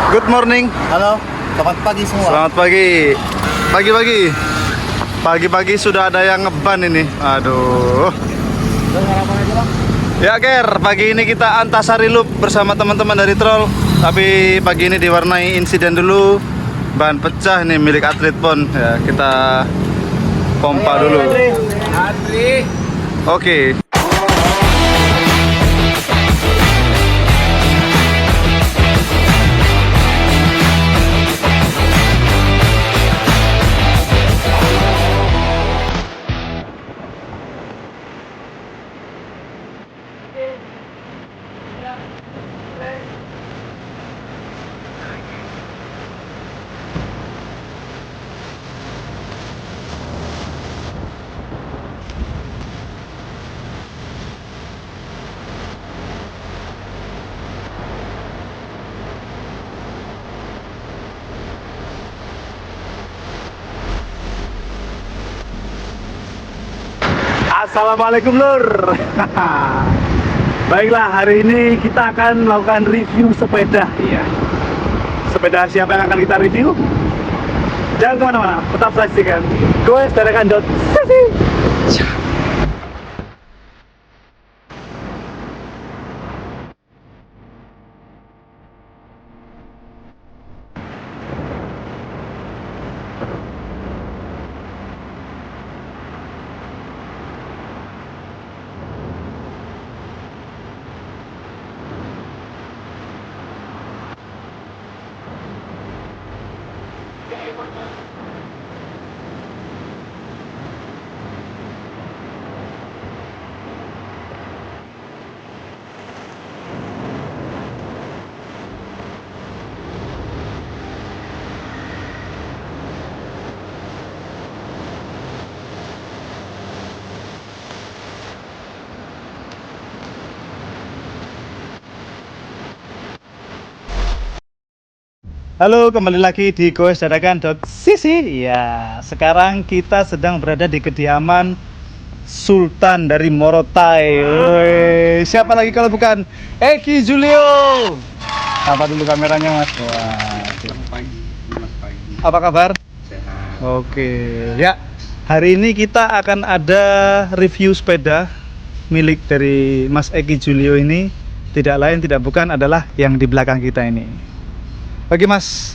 Good morning. Halo, selamat pagi semua. Selamat pagi. Pagi-pagi sudah ada yang ngeban ini. Aduh. Udah sarapan aja bang? Ya Ger, pagi ini kita Antasari Loop bersama teman-teman dari Troll. Tapi pagi ini diwarnai insiden dulu. Ban pecah nih milik atlet pon. Ya, kita pompa dulu. Andri. Oke. Assalamualaikum Lur. Baiklah, hari ini kita akan melakukan review sepeda. Iya. Sepeda siapa yang akan kita review? Jangan kemana-mana, tetap saksikan goes.com.cc. Halo, kembali lagi di goes.com.cc. Ya, sekarang kita sedang berada di kediaman Sultan dari Morotai. Woi, siapa lagi kalau bukan Eki Julio? Apa dulu kameranya, Mas? Wah, Pagi. apa kabar? Sehat. Oke, ya. Hari ini kita akan ada review sepeda milik dari Mas Eki Julio ini. Tidak lain tidak bukan adalah yang di belakang kita ini. Oke Mas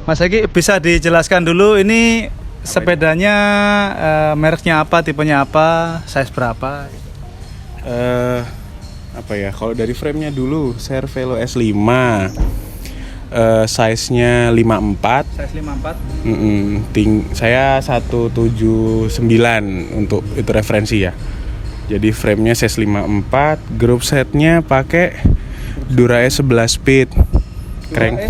Eki bisa dijelaskan dulu ini sepedanya mereknya apa, tipenya apa, size berapa? Apa ya? Kalau dari frame-nya dulu, Cervelo S5, size-nya 54. Size 54. Saya 179 untuk itu referensi ya. Jadi frame-nya size 54, group set-nya pakai Dura-S 11 speed. Crank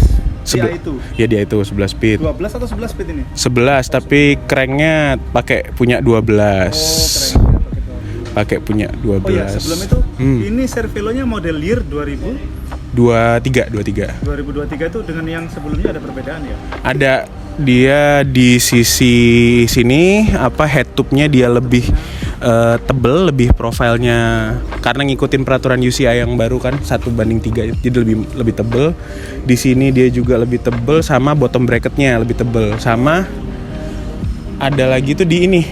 Dia itu. Ya dia itu 11 speed. 12 atau 11 speed ini? 11 tapi cranknya pakai punya 12. Kerennya Pakai punya 12. Oh ya, sebelum itu ini Cervelonya model year 2023 itu dengan yang sebelumnya ada perbedaan ya? Ada, dia di sisi sini head tube-nya dia lebih tebel, lebih profilnya karena ngikutin peraturan UCI yang baru kan 1:3, jadi lebih tebel. Di sini dia juga lebih tebel, sama bottom bracketnya lebih tebel, sama ada lagi tuh di ini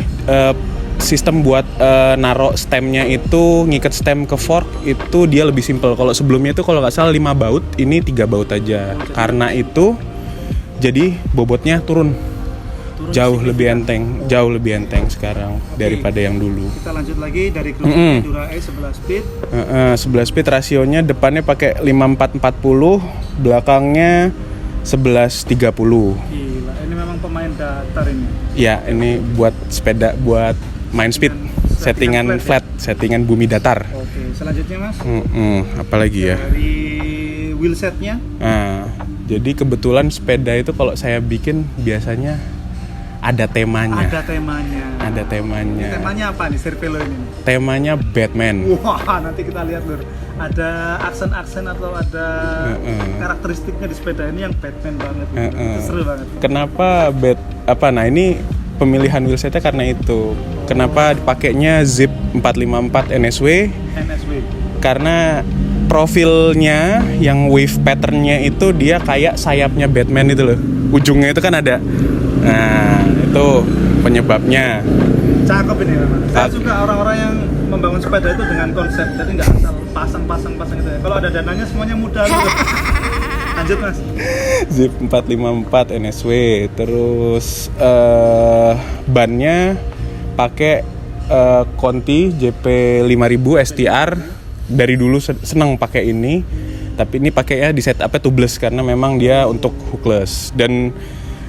sistem buat naruh stemnya itu, ngikat stem ke fork itu dia lebih simple. Kalau sebelumnya itu kalau nggak salah 5 baut, ini 3 baut aja. Karena itu jadi bobotnya turun jauh lebih enteng sekarang daripada yang dulu. Kita lanjut lagi dari grup Dura-S 11 speed. 11 speed, rasionya depannya pakai 5440, belakangnya 1130. Gila, ini memang pemain datar ini. Ya, ini buat sepeda buat main speed, settingan flat, settingan bumi datar. Oke, selanjutnya Mas. Apalagi ya? Dari wheelsetnya. Nah, jadi kebetulan sepeda itu kalau saya bikin biasanya ada temanya. Ada temanya. Temanya apa nih Cervelo ini? Temanya Batman. Wah, nanti kita lihat Lur. Ada aksen-aksen atau ada karakteristiknya di sepeda ini yang Batman banget. Itu seru banget. Kenapa nah ini pemilihan wheelsetnya karena itu. Kenapa dipakainya Zip 454 NSW? NSW. Karena profilnya yang wave patternnya itu dia kayak sayapnya Batman itu loh, ujungnya itu kan ada. Nah itu penyebabnya. Cakep ini memang. Saya suka orang-orang yang membangun sepeda itu dengan konsep, jadi nggak asal pasang gitu ya. Kalau ada dananya semuanya mudah gitu. Lanjut mas. Zip 454 NSW, terus bannya pakai Conti JP 5000 STR. Dari dulu seneng pakai ini, tapi ini pakainya di setupnya tubeless karena memang dia untuk hookless. Dan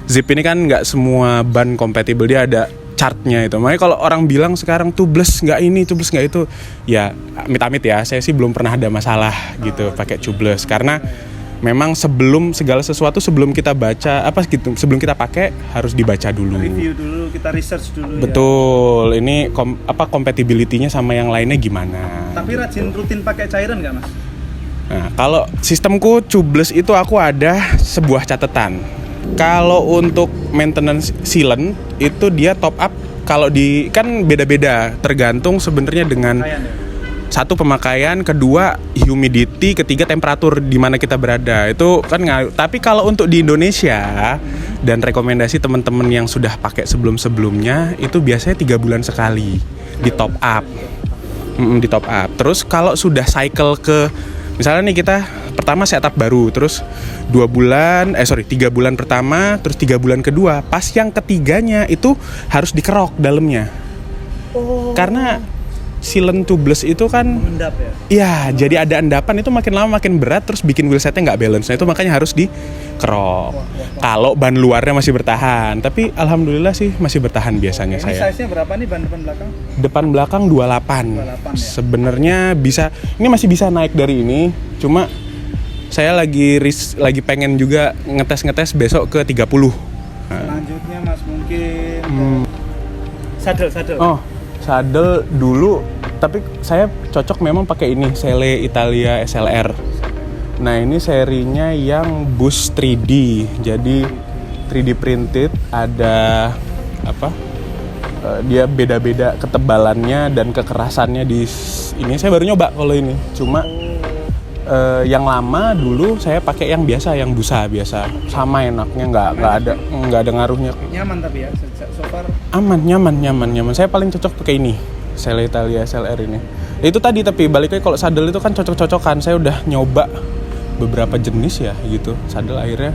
Zip ini kan nggak semua ban compatible, dia ada chartnya itu. Makanya kalau orang bilang sekarang tubeless nggak ini, tubeless nggak itu, ya amit-amit ya. Saya sih belum pernah ada masalah gitu pakai tubeless karena memang sebelum segala sesuatu, sebelum kita baca apa gitu, sebelum kita pakai harus dibaca dulu. Review dulu, kita research dulu. Betul. Ya. Ini compatibility-nya sama yang lainnya gimana? Tapi rajin rutin pakai cairan nggak mas? Nah, kalau sistemku tubeless itu aku ada sebuah catatan. Kalau untuk maintenance sealant itu dia top up kalau di kan beda-beda tergantung sebenarnya dengan satu pemakaian, kedua humidity, ketiga temperatur di mana kita berada. Itu kan tapi kalau untuk di Indonesia dan rekomendasi teman-teman yang sudah pakai sebelum-sebelumnya itu biasanya 3 bulan sekali di top up. Di top up. Terus kalau sudah cycle ke misalnya nih kita pertama setup baru, terus 3 bulan pertama, terus 3 bulan kedua, pas yang ketiganya itu harus dikerok dalamnya. Karena sealant tubeless itu kan mengendap ya? Iya, jadi ada endapan itu makin lama makin berat, terus bikin wheelsetnya nggak balance. Nah itu makanya harus dikerok. Kalau ban luarnya masih bertahan, tapi alhamdulillah sih masih bertahan biasanya. Ini saya. size-nya berapa nih ban depan belakang? Depan belakang 28. 28 ya? Sebenarnya bisa, ini masih bisa naik dari ini, cuma saya lagi pengen juga ngetes besok ke 30. Selanjutnya mas mungkin sadel. Oh, sadel dulu, tapi saya cocok memang pakai ini Selle Italia SLR. Nah ini serinya yang Boost 3D, jadi 3D printed, ada apa? Dia beda-beda ketebalannya dan kekerasannya di ini. Saya baru nyoba kalau ini, cuma yang lama dulu saya pakai yang biasa, yang busa biasa, sama enaknya, nggak ada ngaruhnya. Nyaman tapi ya, so far aman, nyaman. Saya paling cocok pakai ini, Selle Italia SLR ini. Itu tadi, tapi balik lagi kalau sadel itu kan cocok-cocokan. Saya udah nyoba beberapa jenis ya gitu. Sadel akhirnya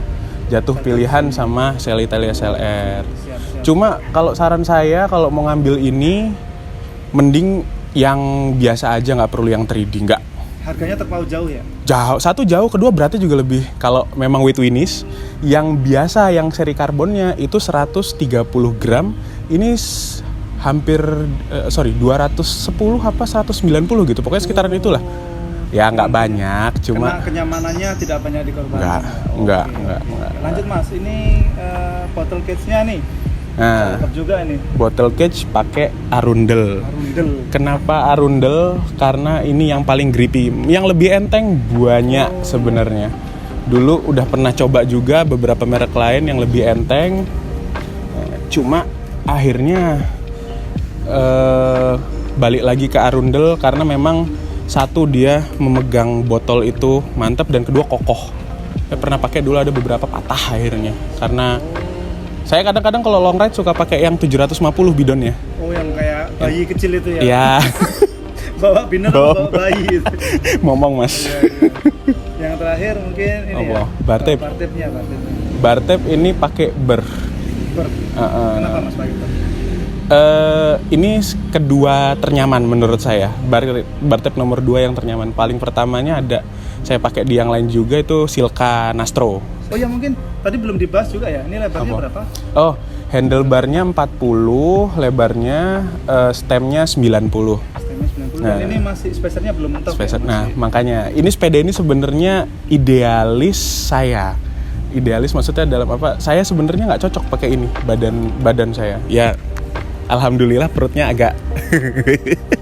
jatuh pilihan sama Selle Italia SLR. siap. Cuma kalau saran saya kalau mau ngambil ini mending yang biasa aja, nggak perlu yang 3D, nggak. Harganya terpaut jauh ya? Jauh, kedua beratnya juga lebih. Kalau memang weight finish, yang biasa yang seri karbonnya itu 130 gram, ini hampir 210 apa 190 gitu. Pokoknya sekitaran itulah. Ya nggak banyak, cuma karena kenyamanannya tidak banyak dikorbankan. Enggak. Lanjut mas, ini bottle cage-nya nih. Nah, cakep juga ini. Bottle cage pakai Arundel. Kenapa Arundel? Karena ini yang paling grippy. Yang lebih enteng banyak sebenarnya. Dulu udah pernah coba juga beberapa merek lain yang lebih enteng. Cuma akhirnya balik lagi ke Arundel karena memang satu dia memegang botol itu mantap dan kedua kokoh. Saya pernah pakai dulu ada beberapa patah akhirnya karena saya kadang-kadang kalau long ride suka pakai yang 750 bidon ya. Oh, yang kayak bayi kecil itu ya? Iya. Bawa biner bawa bayi itu. Ngomong mas. Ya. Yang terakhir mungkin ini ya. Bartep. Bartep ini pakai ber. Kenapa mas pakai ber? Ini kedua ternyaman menurut saya. Bartep nomor 2 yang ternyaman. Paling pertamanya ada saya pakai di yang lain juga itu Silka Nastro. Oh ya, mungkin tadi belum dibahas juga ya. Ini lebarnya berapa? Oh, handlebarnya 40, lebarnya stemnya 90. Stemnya 90. Nah, ini masih spacernya belum mentok. Nah, makanya ini sepeda ini sebenarnya idealis saya. Idealis maksudnya dalam apa? Saya sebenarnya nggak cocok pakai ini badan saya. Ya, alhamdulillah perutnya agak.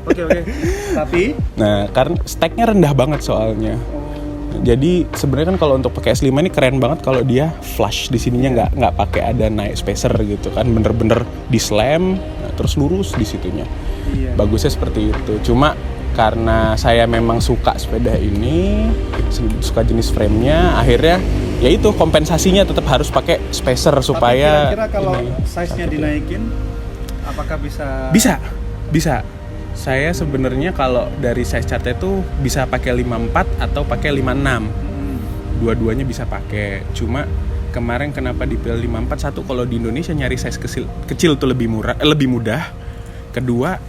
Oke. Tapi nah, karena steknya rendah banget soalnya. Jadi sebenarnya kan kalau untuk pakai S5 ini keren banget kalau dia flush di sininya nggak pakai ada naik spacer gitu kan, bener-bener di slam terus lurus di situnya. Bagusnya seperti itu. Cuma karena saya memang suka sepeda ini, suka jenis frame-nya, akhirnya ya itu kompensasinya tetap harus pakai spacer supaya. Tapi kira-kira kalau ini size-nya satu. dinaikin, apakah bisa? Bisa. Saya sebenarnya kalau dari size chartnya tuh bisa pakai 54 atau pakai 56. Dua-duanya bisa pakai. Cuma kemarin kenapa dipilih 54? Satu, kalau di Indonesia nyari size kecil tuh lebih mudah. Kedua,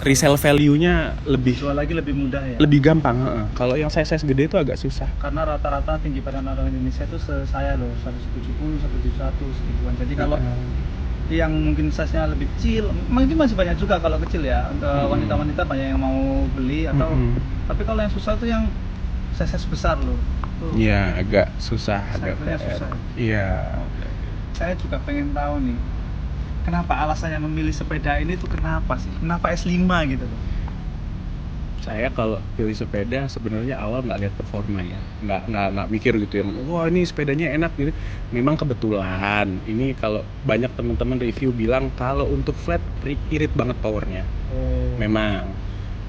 resale value-nya Jual lagi lebih mudah ya. lebih gampang. Kalau yang size gede itu agak susah. Karena rata-rata tinggi badan orang Indonesia itu saya loh 170, 171 segituan. Jadi kalau yang mungkin size-nya lebih kecil, mungkin masih banyak juga kalau kecil ya. Untuk wanita-wanita banyak yang mau beli atau tapi kalau yang susah itu yang size besar loh. Tuh. Iya, agak susah, agak Size-nya PR. susah. Iya. Saya juga pengen tahu nih, kenapa alasannya memilih sepeda ini tuh kenapa sih? Kenapa S5 gitu loh? Saya kalau pilih sepeda sebenarnya awal nggak lihat performa ya, nggak mikir gitu ya, wah ini sepedanya enak gitu. Memang kebetulan ini kalau banyak teman-teman review bilang kalau untuk flat irit banget powernya. Memang,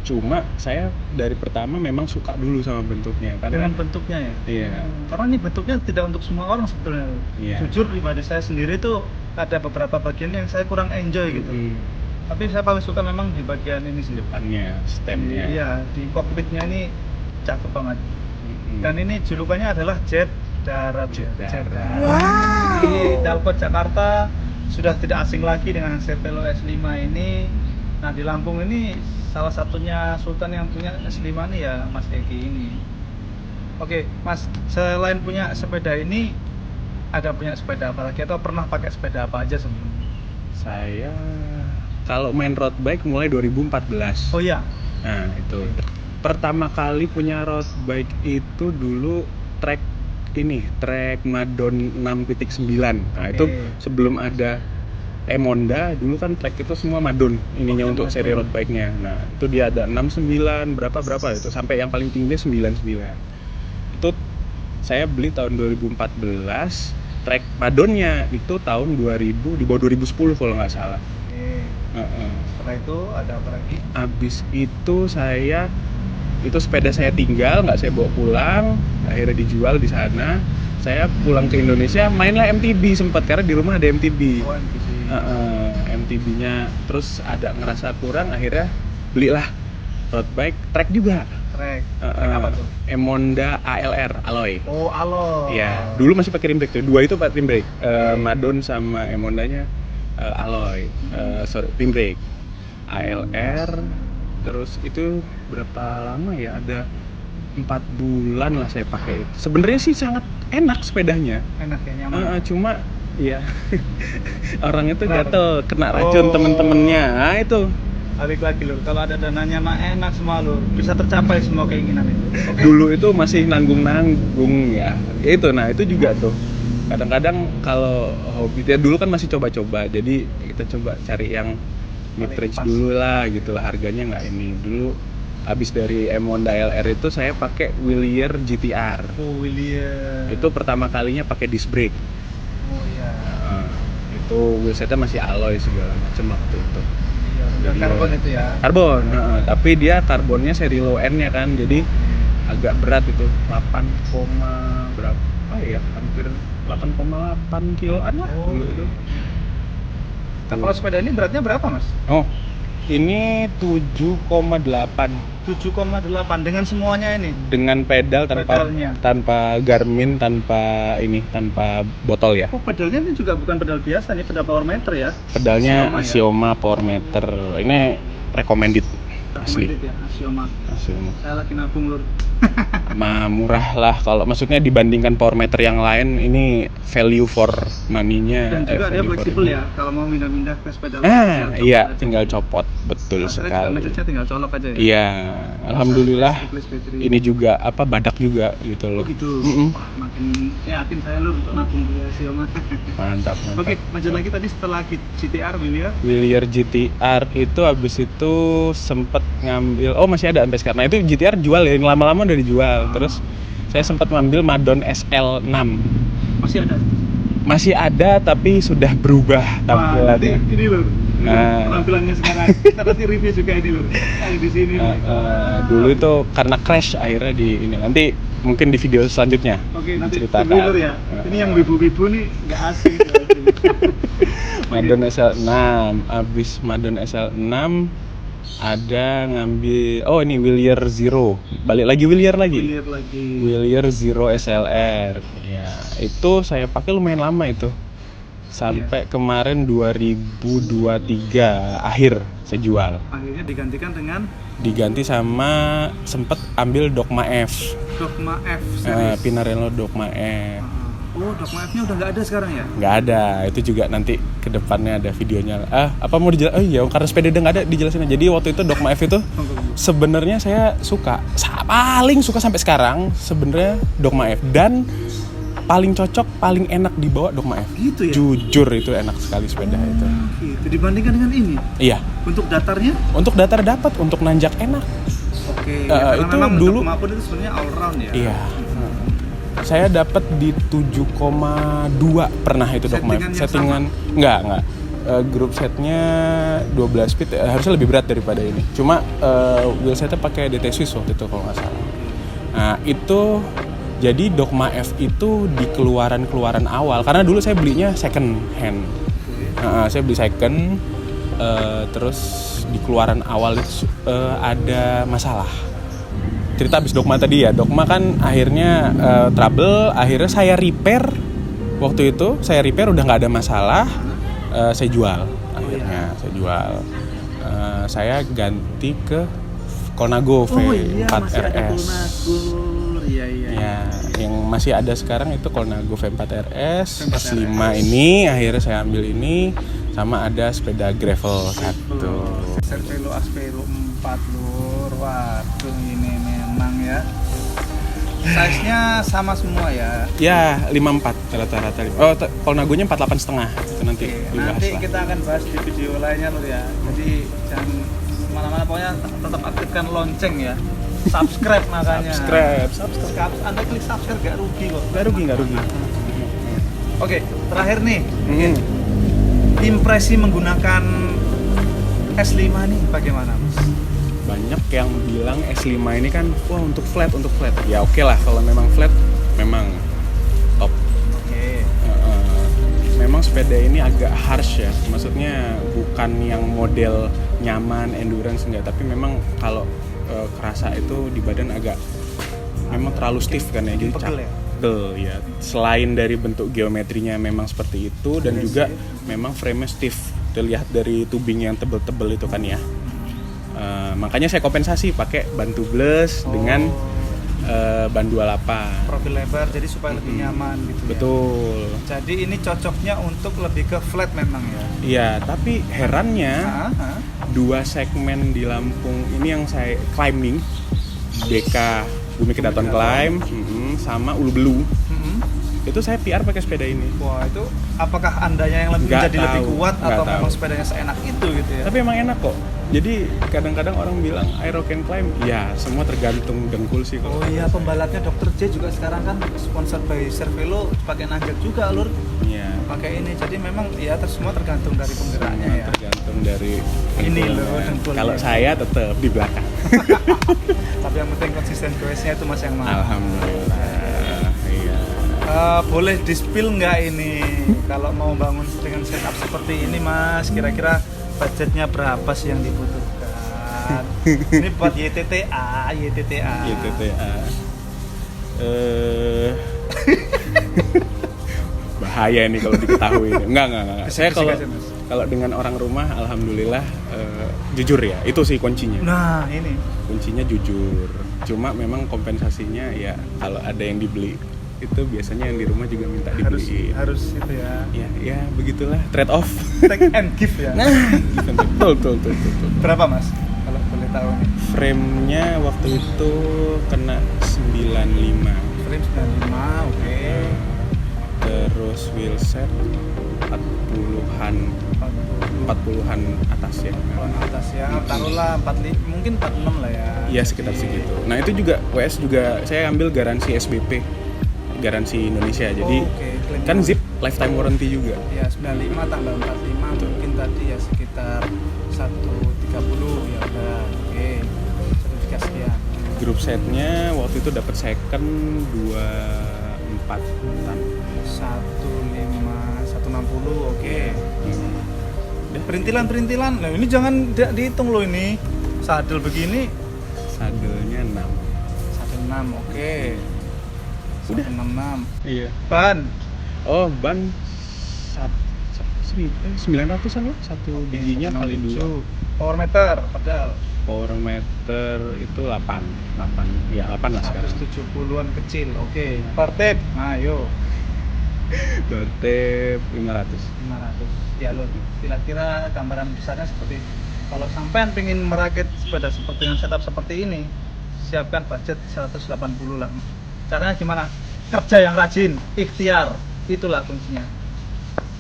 cuma saya dari pertama memang suka dulu sama bentuknya karena Dengan bentuknya ya? iya. Karena ini bentuknya tidak untuk semua orang sebetulnya. Iya. Jujur pribadi saya sendiri tuh ada beberapa bagian yang saya kurang enjoy gitu. Tapi saya paling suka memang di bagian ini sih. Depannya, stemnya. Iya, di kokpitnya ini cakep banget. Mm-mm. Dan ini julukannya adalah jet darat. Jet darat. Di Dalkot Jakarta sudah tidak asing lagi dengan Cervelo S5 ini. Nah di Lampung ini salah satunya Sultan yang punya S5 ini ya Mas Egi ini. Oke Mas, selain punya sepeda ini ada punya sepeda apa lagi atau pernah pakai sepeda apa aja sebelumnya? Saya kalau main road bike mulai 2014. Oh iya. Nah itu pertama kali punya road bike itu dulu trek Madon 6.9. Nah itu sebelum ada Emonda, dulu kan trek itu semua Madon ininya untuk seri road bike-nya. Nah itu dia ada 69 berapa itu sampai yang paling tinggi 99. Itu saya beli tahun 2014. Trek Madonnya itu tahun 2000, di bawah 2010 kalau nggak salah. Setelah itu ada apa lagi? Abis itu sepeda saya tinggal, nggak saya bawa pulang, akhirnya dijual di sana. Saya pulang ke Indonesia, mainlah MTB sempat karena di rumah ada MTB. Oh, MTB. MTB-nya terus ada ngerasa kurang, akhirnya belilah road bike, trek juga. Trek apa tuh? Emonda ALR Alloy. Oh, Alloy. Ya, dulu masih pakai rim brake tuh. Dua itu pakai rim brake. Madon sama Emondanya Alloy. Rim brake. ALR. Terus itu berapa lama ya? Ada 4 bulan lah saya pakai. Sebenarnya sih sangat enak sepedanya. Enak ya, nyaman. Cuma ya orangnya tuh gatel kena racun temen-temennya. Nah itu. Balik lagi lur, kalau ada dananya mah enak semua lur, bisa tercapai semua keinginan itu. Okay. Dulu itu masih nanggung ya. Itu juga tuh. Kadang-kadang kalau hobi ya dulu kan masih coba-coba. Jadi kita coba cari yang mid-range dulu lah gitu lah, harganya nggak ini. Dulu habis dari Emonda LR itu saya pakai Willier GTR. Oh, Willier. Itu pertama kalinya pakai disc brake. Oh iya. Itu wheelsetnya masih alloy segala macam waktu itu. Iya, karbon itu ya. Karbon, tapi dia karbonnya seri low end-nya kan. Jadi agak berat itu, 8, berapa ya? Hampir 8,8 kiloan lah dulu itu. Nah, kalau sepeda ini beratnya berapa, Mas? Oh, ini 7,8 dengan semuanya ini. dengan pedal Pedalnya. tanpa Garmin, tanpa botol ya. Oh, pedalnya ini juga bukan pedal biasa nih, pedal power meter ya. Pedalnya Axioma ya? Axioma Power Meter. Ini recommended asli. Recommended ya, Axioma. Axioma. Saya lagi nabung lur. Murah lah kalau maksudnya dibandingkan power meter yang lain, ini value for money-nya. Dan juga dia value for fleksibel ini. ya, kalau mau pindah-pindah ke sepeda. Iya, tinggal copot, betul sekali. Message-nya tinggal colok aja ya. Iya, alhamdulillah. Replace battery. Ini juga badak juga gitu loh. Oh gitu. Mm-mm. Wah, makin yakin saya lur untuk nabung di Axioma. Mantap. Oke, lanjut lagi tadi setelah GTR Willier. Willier GTR itu habis itu sempet ngambil, masih ada sampai sekarang. Nah itu GTR jual ya, yang lama-lama udah dijual. Terus saya sempat ngambil Madon SL6. Masih ada. Masih ada tapi sudah berubah tampilannya. Ini lur. Penampilannya sekarang. Kita kasih review juga ini loh. Yang di sini. Dulu itu karena crash akhirnya di ini. Nanti mungkin di video selanjutnya. Oke, nanti ceritakan. spoiler ya. Ini yang wibu-wibu nih nggak asing. Madon SL6, abis Madon SL6 ada ngambil, oh ini Willier Zero, balik lagi Willier lagi. Lihat lagi. Willier Zero SLR, ya itu saya pakai lumayan lama itu, sampai kemarin 2023 akhir saya jual. Akhirnya digantikan dengan Diganti sama sempet ambil Dogma F, Dogma F series. Pinarello Dogma F. Oh, Dogma F-nya udah nggak ada sekarang ya? Nggak ada, itu juga nanti kedepannya ada videonya. Apa mau dijelasin? Oh iya, karena sepeda udah nggak ada, dijelasin aja. Jadi waktu itu Dogma F itu sebenarnya saya suka, paling suka sampai sekarang sebenarnya Dogma F, dan paling cocok, paling enak dibawa Dogma F. Gitu ya? Jujur itu enak sekali sepeda itu. Gitu, dibandingkan dengan ini? Iya. Untuk datarnya? Untuk datar dapat, untuk nanjak enak. Oke, ya, karena itu memang dulu Dogma pun itu sebenarnya all round ya? Iya. Saya dapat di 7,2 pernah itu Dogma F. Settingan enggak. Grup setnya 12 speed, harusnya lebih berat daripada ini. Cuma wheelsetnya pakai DT Swiss waktu itu kalau nggak salah. Nah itu jadi Dogma F itu di keluaran awal, karena dulu saya belinya second hand. Saya beli second, terus di keluaran awal itu ada masalah. Cerita abis Dogma tadi ya, Dogma kan akhirnya trouble, akhirnya saya repair. Waktu itu saya repair udah nggak ada masalah, saya jual. Akhirnya saya jual, saya ganti ke Colnago V4RS. Iya. Ya, yang masih ada sekarang itu Colnago V4RS, S5 ini akhirnya saya ambil ini, sama ada sepeda gravel 1. Cervelo Aspero 4 lur. Waduh, ini memang ya. Size-nya sama semua ya. Ya, 54 rata-rata. Oh, Colnago-nya 48,5. Itu nanti dibahas nanti lah. kita akan bahas di video lainnya lur ya. Jadi jangan kemana-mana, pokoknya tetap aktifkan lonceng ya. Subscribe makanya. Subscribe. Anda klik subscribe gak rugi kok. Nggak rugi. Oke, terakhir nih. Impresi menggunakan S5 nih bagaimana, Mas? Banyak yang bilang S5 ini kan wah untuk flat. Ya oke lah, kalau memang flat memang top. Oke. Memang sepeda ini agak harsh ya. Maksudnya bukan yang model nyaman, endurance enggak, tapi memang kalau kerasa itu di badan agak memang terlalu stiff kan ya, jadi pegel ya? Pegel ya. Selain dari bentuk geometrinya memang seperti itu, dan juga memang frame-nya stiff, terlihat dari tubing yang tebel-tebel itu kan ya. Makanya saya kompensasi pakai ban tubeless dengan ban 28. Profil lebar jadi supaya lebih nyaman gitu. Betul. Ya. Jadi ini cocoknya untuk lebih ke flat memang ya. Iya, tapi herannya dua segmen di Lampung ini yang saya climbing, BK Bumi Kedaton Climb, sama Ulu Belu. Itu saya PR pakai sepeda ini. Wah, itu apakah andanya yang menjadi lebih kuat atau memang sepedanya seenak itu gitu ya? Tapi emang enak kok. Jadi kadang-kadang orang bilang Aero can climb, ya semua tergantung dengkul sih kok. Oh iya, pembalapnya Dr. J juga sekarang kan sponsor by Cervelo, pakai nanjak juga lur. Iya. Pakai ini, jadi memang ya semua tergantung dari penggeraknya ya. Tergantung dari Ini dengkulnya. loh dengkulnya. Kalau saya tetap di belakang. Tapi yang penting konsisten goesnya itu Mas yang mau. Alhamdulillah. Iya. Boleh di-spill nggak ini kalau mau bangun dengan setup seperti ini Mas, kira-kira budgetnya berapa sih yang dibutuhkan? Ini buat YTTA. Bahaya nih kalau diketahui. Enggak. Saya Mas. kalau dengan orang rumah, alhamdulillah jujur ya, itu sih kuncinya. Nah ini Kuncinya jujur. Cuma memang kompensasinya ya kalau ada yang dibeli itu biasanya yang di rumah juga minta dibeliin. harus itu ya. Ya begitulah, trade off. Take and give ya. Betul. Berapa Mas? Kalau boleh tahu nih. Frame-nya waktu itu kena 95. Frame 95, oke. Terus wheelset 40-an atas ya. Atas ya, taruhlah 45, mungkin 46 lah ya. Iya sekitar segitu. Nah itu juga WS juga saya ambil garansi SBP, garansi Indonesia. Jadi kan zip lifetime warranty juga. Ya 95 tambah 45 mungkin tadi ya sekitar 130 ya udah. Oke. 1 sekian. Grup setnya waktu itu dapat second 24-an. 160. Oke. Hmm. Perintilan. Nah, ini jangan tidak dihitung loh ini. Sadel begini Sadelnya 6. 16. Oke. Udah. 166. Iya. Ban. Oh, ban 900-an lah satu bijinya kali 2. Power meter pedal Power meter itu 8. Ya 8 lah sekarang. 170-an kecil. Oke. Partep. Nah, yuk. Dortep 500. 500. Ya lo kira-kira gambaran besarnya seperti kalau sampean pengen merakit sepeda seperti dengan setup seperti ini, siapkan budget 180 lah. Caranya gimana? Kerja yang rajin, ikhtiar, itulah kuncinya.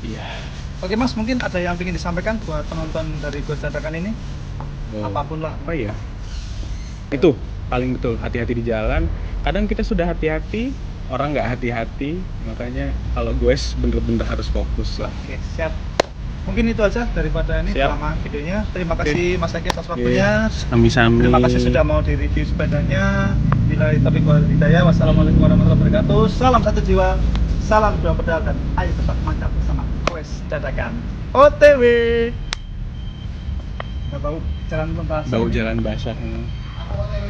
Iya. Oke Mas, mungkin ada yang ingin disampaikan buat penonton dari Ghost Dadakan ini? Apapun lah. Apa ya? Itu paling betul, hati-hati di jalan. Kadang kita sudah hati-hati, orang nggak hati-hati, makanya kalau gue bener-bener harus fokus lah. Oke, siap. Mungkin itu aja daripada ini Siap. selama videonya. Terima kasih Mas Eki atas waktunya. Sami-sami. Terima kasih sudah mau di review sepedanya. Bila topik wal hidayah. Wassalamualaikum warahmatullahi wabarakatuh. Salam satu jiwa, salam dua pedal dan ayo tetap mantap bersama Ghost Dadakan. OTW. Nggak bau jalan basah. Bau jalan basah. OTW.